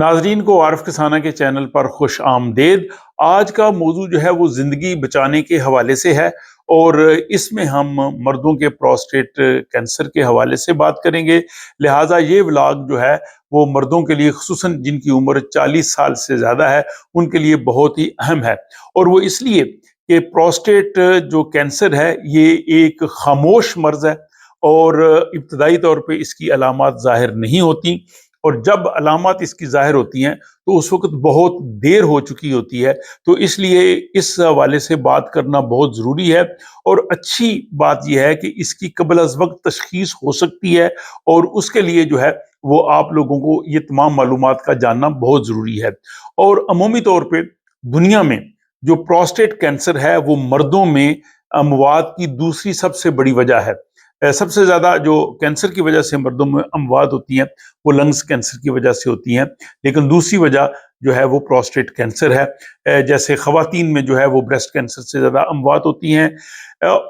नाजरीन को आरफ किसाना के चैनल पर खुश आमदेद। आज का मौजू जो है वो जिंदगी बचाने के हवाले से है और इसमें हम मर्दों के प्रोस्टेट कैंसर के हवाले से बात करेंगे। लिहाजा ये व्लॉग जो है वो मर्दों के लिए, खुसूसन जिनकी उम्र 40 साल से ज़्यादा है, उनके लिए बहुत ही अहम है। और वो इसलिए कि प्रोस्टेट जो कैंसर है ये एक खामोश मर्ज है और इब्तदाई तौर पे इसकी अलामात ज़ाहिर नहीं होती, और जब अलामात इसकी ज़ाहिर होती हैं तो उस वक्त बहुत देर हो चुकी होती है। तो इसलिए इस हवाले से बात करना बहुत ज़रूरी है। और अच्छी बात यह है कि इसकी कबल अज़ वक्त तशख़ीस हो सकती है, और उसके लिए जो है वो आप लोगों को ये तमाम मालूमात का जानना बहुत ज़रूरी है। और अमूमी तौर पे दुनिया में जो प्रोस्टेट कैंसर है वो मर्दों में अमवात की दूसरी सबसे बड़ी वजह है। सबसे ज़्यादा जो कैंसर की वजह से मर्दों में अमवात होती हैं वो लंग्स कैंसर की वजह से होती हैं, लेकिन दूसरी वजह जो है वो प्रोस्टेट कैंसर है। जैसे ख़वातीन में जो है वो ब्रेस्ट कैंसर से ज़्यादा अमवात होती हैं।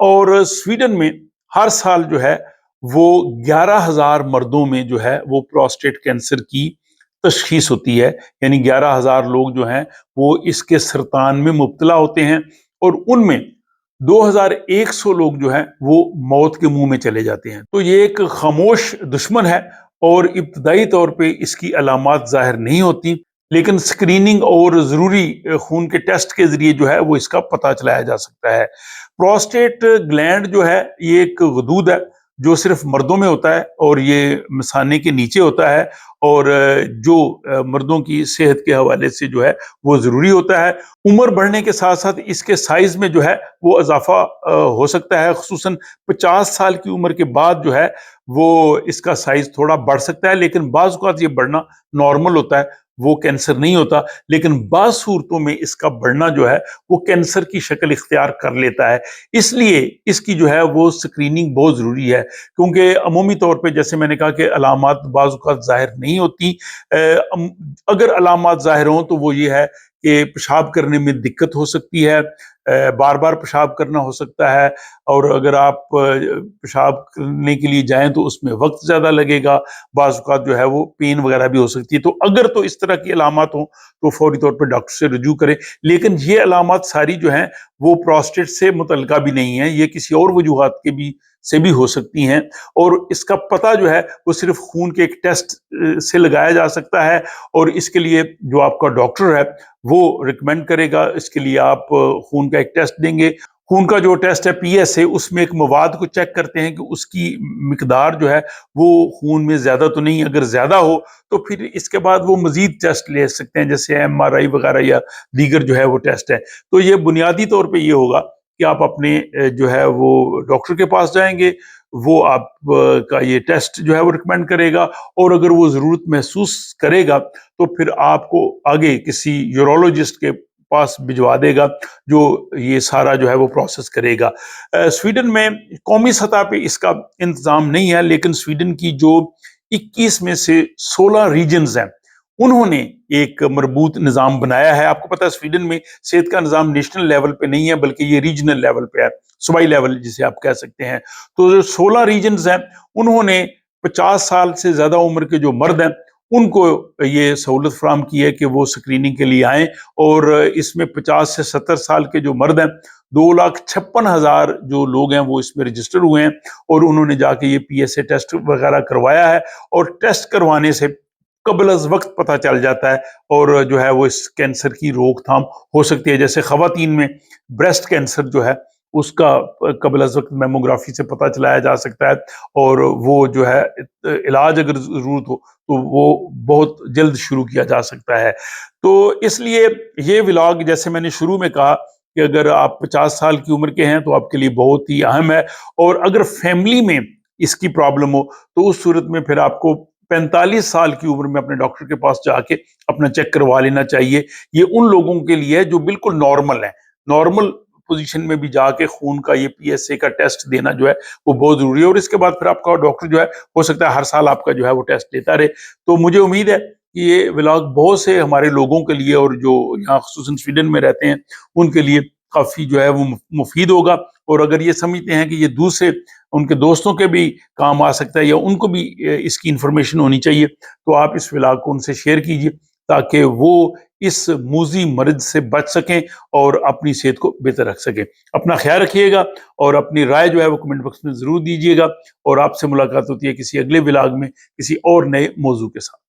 और स्वीडन में हर साल जो है वो 11,000 मर्दों में जो है वो प्रोस्टेट कैंसर की तशख़ीस होती है, यानी 11,000 लोग जो हैं वो इसके सरतान में मुब्तला होते हैं, और उनमें 2,100 लोग जो हैं वो मौत के मुंह में चले जाते हैं। तो ये एक खामोश दुश्मन है और इब्तदाई तौर पे इसकी अलामात ज़ाहिर नहीं होती, लेकिन स्क्रीनिंग और ज़रूरी खून के टेस्ट के ज़रिए जो है वो इसका पता चलाया जा सकता है। प्रोस्टेट ग्लैंड जो है ये एक गदूद है जो सिर्फ मर्दों में होता है, और ये मसाने के नीचे होता है, और जो मर्दों की सेहत के हवाले से जो है वो ज़रूरी होता है। उम्र बढ़ने के साथ साथ इसके साइज़ में जो है वो इजाफा हो सकता है, खुसूसन 50 साल की उम्र के बाद जो है वो इसका साइज़ थोड़ा बढ़ सकता है, लेकिन बाज़ औक़ात ये बढ़ना नॉर्मल होता है, वो कैंसर नहीं होता। लेकिन बाज़ सूरतों में इसका बढ़ना जो है वो कैंसर की शक्ल इख्तियार कर लेता है। इसलिए इसकी जो है वो स्क्रीनिंग बहुत ज़रूरी है, क्योंकि अमूमी तौर पे जैसे मैंने कहा कि अलामात बाज़ औक़ात ज़ाहिर नहीं होती। अगर अलामात ज़ाहिर हों तो वो ये है कि पेशाब करने में दिक्कत हो सकती है, बार बार पेशाब करना हो सकता है, और अगर आप पेशाब करने के लिए जाएं तो उसमें वक्त ज़्यादा लगेगा, बाज़ औक़ात जो है वो पेन वगैरह भी हो सकती है। तो अगर तो इस तरह की अलामात हों तो फौरी तौर पर डॉक्टर से रुजू करें। लेकिन ये अलामात सारी जो हैं वो प्रोस्टेट से मुतल्लिका भी नहीं है, ये किसी और वजूहात के भी से भी हो सकती हैं, और इसका पता जो है वो सिर्फ खून के एक टेस्ट से लगाया जा सकता है, और इसके लिए जो आपका डॉक्टर है वो रिकमेंड करेगा। इसके लिए आप खून का एक टेस्ट देंगे। खून का जो टेस्ट है PSA, उसमें एक मवाद को चेक करते हैं कि उसकी मिकदार जो है वो खून में ज़्यादा तो नहीं। अगर ज़्यादा हो तो फिर इसके बाद वो मज़ीद टेस्ट ले सकते हैं, जैसे MRI वगैरह या दीगर जो है वो टेस्ट है। तो ये बुनियादी तौर पे ये होगा कि आप अपने जो है वो डॉक्टर के पास जाएंगे, वो आप का ये टेस्ट जो है वो रिकमेंड करेगा, और अगर वो ज़रूरत महसूस करेगा तो फिर आपको आगे किसी यूरोलॉजिस्ट के पास भिजवा देगा जो ये सारा जो है वो प्रोसेस करेगा। स्वीडन में कौमी सतह पे इसका इंतज़ाम नहीं है, लेकिन स्वीडन की जो 21 में से 16 रीजन्स हैं उन्होंने एक मरबूत निज़ाम बनाया है। आपको पता है स्वीडन में सेहत का निज़ाम नेशनल लेवल पे नहीं है, बल्कि ये रीजनल लेवल पे है, सूबाई लेवल जिसे आप कह सकते हैं। तो जो 16 रीजन्स हैं उन्होंने 50 साल से ज़्यादा उम्र के जो मर्द हैं उनको ये सहूलत फराहम की है कि वो स्क्रीनिंग के लिए आएँ, और इसमें 50 से 70 साल के जो मर्द हैं 2,56,000 जो लोग हैं वो इसमें रजिस्टर हुए हैं, और उन्होंने जाके ये PSA टेस्ट वगैरह करवाया है, और टेस्ट करवाने से कबल अज़ वक्त पता चल जाता है, और जो है वो इस कैंसर की रोकथाम हो सकती है। जैसे ख़वातीन में ब्रेस्ट कैंसर जो है उसका कबल अज़ वक्त मेमोग्राफी से पता चलाया जा सकता है, और वो जो है इलाज अगर ज़रूरत हो तो वो बहुत जल्द शुरू किया जा सकता है। तो इसलिए ये व्लॉग, जैसे मैंने शुरू में कहा कि अगर आप 50 साल की उम्र के हैं तो आपके लिए बहुत ही अहम है, और अगर फैमिली में इसकी प्रॉब्लम हो तो उस सूरत में फिर आपको 45 साल की उम्र में अपने डॉक्टर के पास जाके अपना चेक करवा लेना चाहिए। ये उन लोगों के लिए है जो बिल्कुल नॉर्मल है। नॉर्मल पोजीशन में भी जाके खून का ये PSA का टेस्ट देना जो है वो बहुत जरूरी है, और इसके बाद फिर आपका डॉक्टर जो है हो सकता है हर साल आपका जो है वो टेस्ट लेता रहे। तो मुझे उम्मीद है कि ये व्लॉग बहुत से हमारे लोगों के लिए, और जो यहाँ खुसूसन स्वीडन में रहते हैं उनके लिए काफ़ी जो है वो मुफीद होगा। और अगर ये समझते हैं कि ये दूसरे उनके दोस्तों के भी काम आ सकता है, या उनको भी इसकी इंफॉर्मेशन होनी चाहिए, तो आप इस व्लॉग को उनसे शेयर कीजिए, تاکہ وہ اس موذی مرض سے بچ سکیں اور اپنی صحت کو بہتر رکھ سکیں۔ اپنا خیال رکھیے گا اور اپنی رائے جو ہے وہ کمنٹ باکس میں ضرور دیجیے گا، اور آپ سے ملاقات ہوتی ہے کسی اگلے ولاگ میں کسی اور نئے موضوع کے ساتھ۔